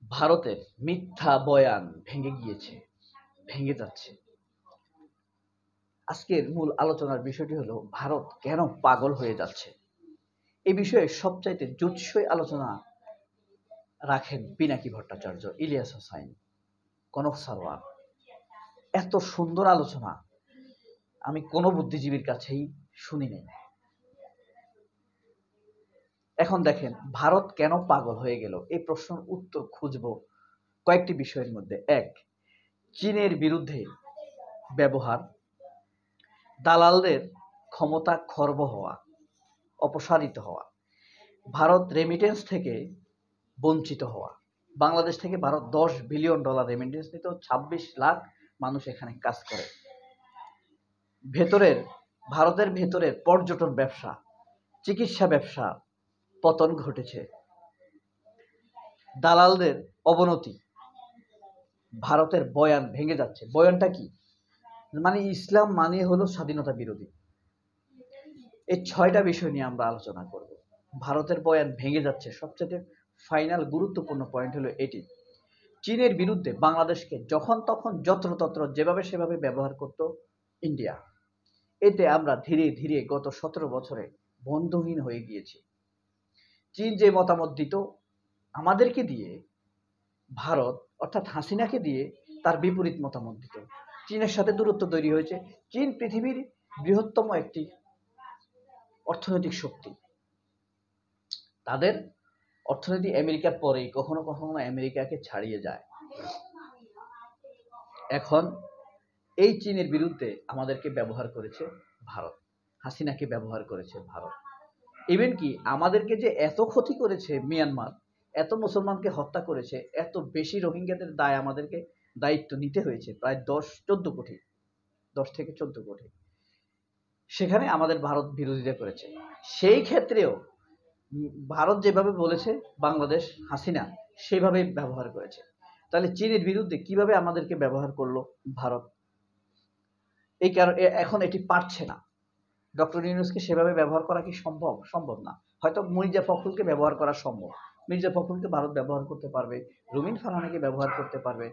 ভারতের মিথ্যা বয়ান ভেঙে গিয়েছে, ভেঙে যাচ্ছে। আজকের মূল আলোচনার বিষয়টি হলো ভারত কেন পাগল হয়ে যাচ্ছে। এই বিষয়ে সবচাইতে জুৎসই আলোচনা রাখেন পিনাকি ভট্টাচার্য, ইলিয়াস হোসাইন, কনক সারওয়ার। এত সুন্দর আলোচনা আমি কোনো বুদ্ধিজীবীর কাছেই শুনি নাই। এখন দেখেন ভারত কেন পাগল হয়ে গেল, এই প্রশ্নের উত্তর খুঁজব কয়েকটি বিষয়ের মধ্যে। এক, চীনের বিরুদ্ধে ব্যবহার, দালালদের ক্ষমতা খর্ব হওয়া, অপসারিত হওয়া, ভারত রেমিটেন্স থেকে বঞ্চিত হওয়া। বাংলাদেশ থেকে ভারত $10 বিলিয়ন রেমিটেন্স নিত, 26 লাখ মানুষ এখানে কাজ করে। ভারতের ভেতরের পর্যটন ব্যবসা, চিকিৎসা ব্যবসা পতন ঘটেছে, দালালদের অবনতি, ভারতের বয়ান ভেঙে যাচ্ছে। বয়ানটা কি? মানে ইসলাম মানে হলো স্বাধীনতা বিরোধী। এই 6টা বিষয় নিয়ে আমরা আলোচনা করব। ভারতের বয়ান ভেঙে যাচ্ছে, সবচেয়ে ফাইনাল গুরুত্বপূর্ণ পয়েন্ট হলো এটি। চীনের বিরুদ্ধে বাংলাদেশকে যখন তখন যত্রতত্র যেভাবে সেভাবে ব্যবহার করত ইন্ডিয়া। এতে আমরা ধীরে ধীরে গত 17 বছরে বন্ধুহীন হয়ে গিয়েছি। চীন যে মতামত দিত আমাদেরকে দিয়ে, ভারত অর্থাৎ হাসিনাকে দিয়ে তার বিপরীত মতামত দিত। চীনের সাথে দূরত্ব তৈরি হয়েছে। চীন পৃথিবীর বৃহত্তম একটি অর্থনৈতিক শক্তি। তাদের অর্থনীতি আমেরিকার পরেই কখনো কখনো আমেরিকাকে ছাড়িয়ে যায়। এখন এই চীনের বিরুদ্ধে আমাদেরকে ব্যবহার করেছে ভারত, হাসিনাকে ব্যবহার করেছে ভারত। ইভেন কি আমাদেরকে যে এত ক্ষতি করেছে মিয়ানমার, এত মুসলমানকে হত্যা করেছে, এত বেশি রোহিঙ্গাদের দায় আমাদেরকে দায়িত্ব নিতে হয়েছে, প্রায় 10-14 কোটি, 10 থেকে 14 কোটি। সেখানে আমাদের ভারত বিরোধিতা করেছে। সেই ক্ষেত্রেও ভারত যেভাবে বলেছে বাংলাদেশ হাসিনা সেভাবেই ব্যবহার করেছে। তাহলে চীনের বিরুদ্ধে কিভাবে আমাদেরকে ব্যবহার করলো ভারত? এই কারণে এখন এটি পারছে না। ডক্টর ইউনূসকে সেভাবে ব্যবহার করা কি সম্ভব? সম্ভব না। হয়তো মির্জা ফখরুলকে ব্যবহার করা সম্ভব। মির্জা ফখরুলকে ভারত ব্যবহার করতে পারবে, রুমিন ফারহানাকে ব্যবহার করতে পারবে,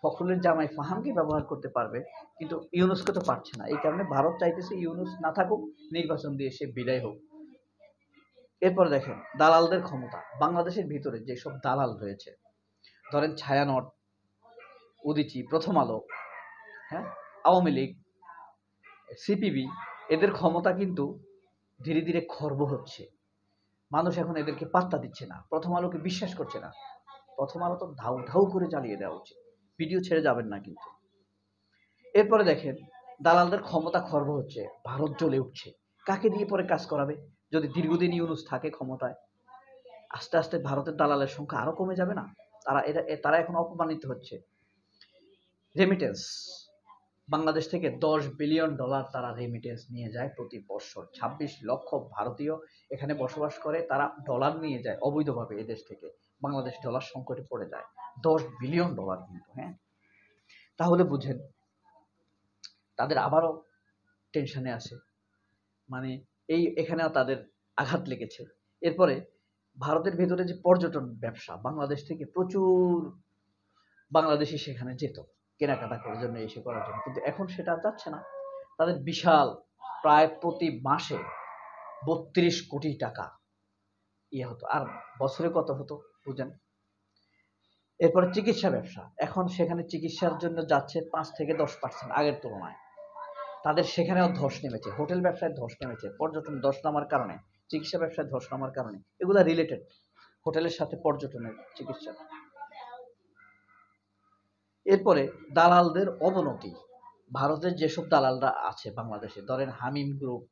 ফখরুলের জামাই ফাহামকে ব্যবহার করতে পারবে, কিন্তু ইউনূসকে তো পারছে না। এই কারণে ভারত চাইতেছে ইউনূস না থাকুক, নির্বাচন দিয়ে সে বিদায় হোক। এরপর দেখেন দালালদের ক্ষমতা। বাংলাদেশের ভিতরে যেসব দালাল রয়েছে, ধরেন ছায়ানট, উদীচী, প্রথম আলো, হ্যাঁ, আওয়ামী লীগ, সিপিবি, এদের ক্ষমতা কিন্তু ধীরে ধীরে খর্ব হচ্ছে। মানুষ এখন এদেরকে পাত্তা দিচ্ছে না, প্রথম আলোকে বিশ্বাস করছে না। প্রথম আলো তো ধাউ ধাউ করে জ্বালিয়ে দেওয়া উচিত, ভিডিও ছেড়ে যাবেন না কিন্তু। এরপরে দেখেন দালালদের ক্ষমতা খর্ব হচ্ছে, ভারত জ্বলে উঠছে। কাকে দিয়ে পরে কাজ করাবে? যদি দীর্ঘদিন ইউনূস থাকে ক্ষমতায়, আস্তে আস্তে ভারতের দালালের সংখ্যা আরো কমে যাবে না? তারা এখন অপমানিত হচ্ছে। রেমিটেন্স, বাংলাদেশ থেকে $10 বিলিয়ন তারা রেমিটেন্স নিয়ে যায় প্রতি বছর। 26 লক্ষ ভারতীয় এখানে বসবাস করে, তারা ডলার নিয়ে যায় অবৈধভাবে এদেশ থেকে। বাংলাদেশ ডলার সংকটে পড়ে যায়। $10 বিলিয়ন কিন্তু, হ্যাঁ। তাহলে বুঝেন তাদের আবারও টেনশনে আছে, মানে এখানেও তাদের আঘাত লেগেছে। এরপরে ভারতের ভেতরে যে পর্যটন ব্যবসা, বাংলাদেশ থেকে প্রচুর বাংলাদেশি সেখানে যেত কেনাকাটা করার জন্য, এসে করার জন্য, কিন্তু এখন সেটা যাচ্ছে না। তাদের বিশাল, প্রায় প্রতি মাসে 32 কোটি টাকা ইয়ে হতো, আর বছরে কত হতো বুঝেন। এরপরে চিকিৎসা ব্যবসা, এখন সেখানে চিকিৎসার জন্য যাচ্ছে 5 থেকে 10% আগের তুলনায়। তাদের সেখানেও ধস নেমেছে, হোটেল ব্যবসায় ধস নেমেছে, পর্যটন ধস নামার কারণে, চিকিৎসা ব্যবসায় ধস নামার কারণে। এগুলা রিলেটেড, হোটেলের সাথে পর্যটনের চিকিৎসা। এরপরে দালালদের অবনতি। ভারতের যেসব দালালরা আছে বাংলাদেশে, ধরেন হামিম গ্রুপ,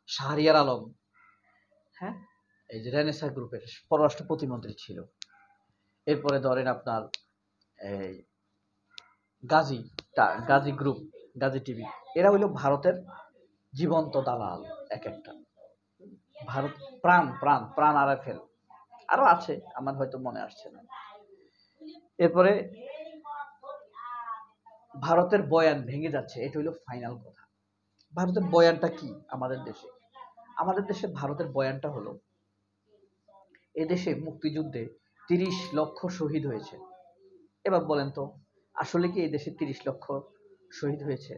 শাহরিয়ার আলম, হ্যাঁ, এই যে রেনেসা গ্রুপের পররাষ্ট্র প্রতিমন্ত্রী ছিল। এরপরে ধরেন আপনার এই গাজী গ্রুপ, গাজী টিভি, এরা হইল ভারতের জীবন্ত দালাল এক একটা। ভারত প্রাণ প্রাণ প্রাণ আরএফএল, আরো আছে, আমার হয়তো মনে আসছে না। এরপরে ভারতের বয়ান ভেঙে যাচ্ছে, এটা হইল ফাইনাল কথা। ভারতের বয়ানটা কি আমাদের দেশে? আমাদের দেশে ভারতের বয়ানটা হলো, এদেশে মুক্তিযুদ্ধে 30 লক্ষ শহীদ হয়েছে। এবার বলেন তো, আসলে কি এই দেশে 30 লক্ষ শহীদ হয়েছে?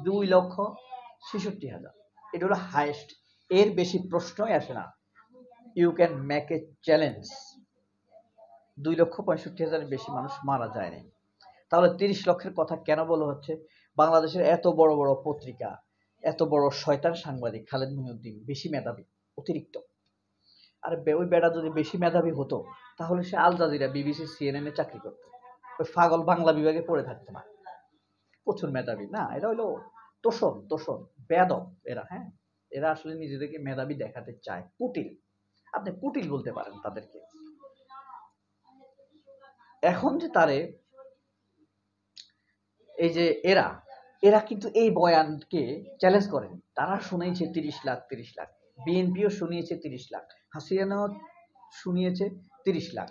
2,66,000। এটা হলো হাইয়েস্ট। এর বেশি প্রশ্নই আসে না। You can make a challenge. 2,65,000-এর বেশি মানুষ মারা যায়নি। তাহলে 30 লক্ষের কথা কেন বলা হচ্ছে? বাংলাদেশের এত বড় বড় পত্রিকা, এত বড় শয়তান সাংবাদিক খালেদ মহিউদ্দিন বেশি মেধাবী, অতিরিক্ত। আর ওই বেটা যদি বেশি মেধাবী হতো, তাহলে সে আল জাজিরা, বিবিসি, সিএনএন এ চাকরি করতো। ওই পাগল বাংলা বিভাগে পড়ে থাকতো না। প্রচুর মেধাবী না, এটা হলো তোষণ বেয়াদব এরা। হ্যাঁ, এরা আসলে নিজেদেরকে মেধাবী দেখাতে চায়। কুটিল, আপনি কুটিল বলতে পারেন তাদেরকে। এখন যে তারে এই যে এরা কিন্তু এই বয়ানকে চ্যালেঞ্জ করেনি। তারা শুনিয়েছে 30 লাখ 30 লাখ, বিএনপিও শুনিয়েছে 30 লাখ, হাসিনাও শুনিয়েছে 30 লাখ।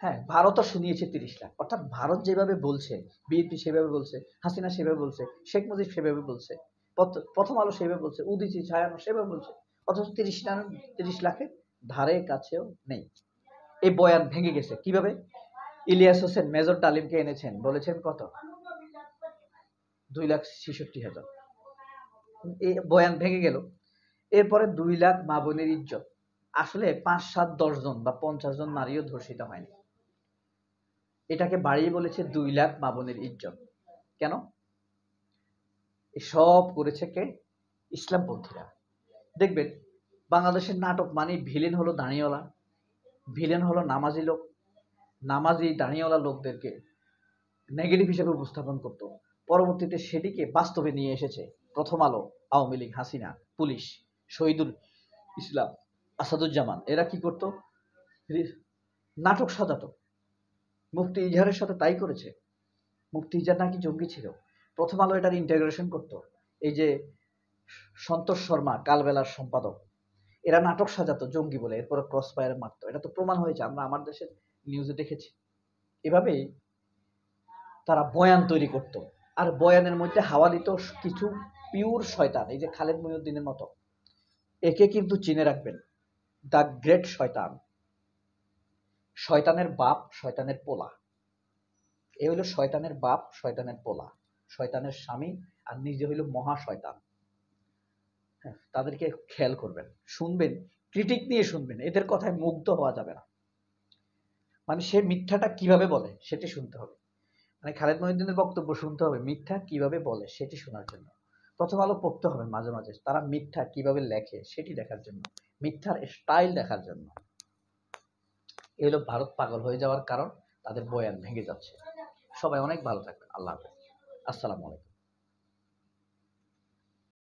হ্যাঁ, ভারতও শুনিয়েছে 30 লাখ। অর্থাৎ ভারত যেভাবে বলছে, বিএনপি সেভাবে বলছে, হাসিনা সেভাবে বলছে, শেখ মুজিব সেভাবে বলছে, প্রথম আলো সেভাবে বলছে, উদীচী ছায়ানো সেভাবে বলছে। অথচ 30 লাখের ধারে কাছেও নেই। এই বয়ান ভেঙে গেছে কিভাবে? ইলিয়াস হোসেন মেজর ডালিমকে এনেছেন, বলেছেন কত? 2,66,000। এই বয়ান ভেঙে গেল। এরপরে 2 লাখ মা বোনের ইজ্জত। আসলে 5, 7, 10 জন বা 50 জন নারীও ধর্ষিত হয়নি। এটাকে বাড়িয়ে বলেছে 2 লাখ মা বোনের ইজ্জত। কেন? এসব করেছে কে? ইসলামপন্থীরা। দেখবেন বাংলাদেশের নাটক মানে ভিলেন হলো দাঁড়িয়েওয়ালা, ভিলেন হলো নামাজি লোক, নামাজি দাঁড়িয়েওয়ালা লোকদেরকে নেগেটিভ হিসেবে উপস্থাপন করত। পরবর্তীতে সেটিকে বাস্তবে নিয়ে এসেছে প্রথম আলো, আওয়ামী লীগ, হাসিনা, পুলিশ, শহীদুল ইসলাম, আসাদুজ্জামান। এরা কি করত? নাটক সাজাতো। মুফতি ইজহারের সাথে তাই করেছে। মুফতি ইজহার নাকি জঙ্গি ছিল। প্রথম আলো এটার ইন্টাগ্রেশন করত। এই যে সন্তোষ শর্মা, কালবেলার সম্পাদক, এরা নাটক সাজাতো জঙ্গি বলে, এরপরে ক্রস ফায়ার মারতো। এটা তো প্রমাণ হয়েছে, আমরা আমার দেশের নিউজে দেখেছি। এভাবেই তারা বয়ান তৈরি করত। আর বয়ানের মধ্যে হাওয়া দিত কিছু পিওর শয়তান, এই যে খালেদ মহিউদ্দিনের মতো। একে কিন্তু চিনে রাখবেন, দ্য গ্রেট শয়তান, শয়তানের বাপ, শয়তানের পোলা। এ হলো শয়তানের বাপ, শয়তানের পোলা, শয়তানের স্বামী, আর নিজে হইল মহা শয়তান। হ্যাঁ, তাদেরকে খেয়াল করবেন, শুনবেন, ক্রিটিক নিয়ে শুনবেন। এদের কথায় মুগ্ধ হওয়া যাবে না। মানে সে মিথ্যাটা কিভাবে বলে সেটি শুনতে হবে। মানে খালেদ মহিউদ্দিনের বক্তব্য শুনতে হবে, মিথ্যা কিভাবে বলে সেটি শোনার জন্য। প্রথম আলো পড়তে হবে মাঝে মাঝে, তারা মিথ্যা কিভাবে লেখে সেটি দেখার জন্য, মিথ্যার স্টাইল দেখার জন্য। এই হলো ভারত পাগল হয়ে যাওয়ার কারণ, তাদের বয়ান ভেঙে যাচ্ছে। সবাই অনেক ভালো থাকবেন। আল্লাহ হাফেজ। আসসালামু আলাইকুম।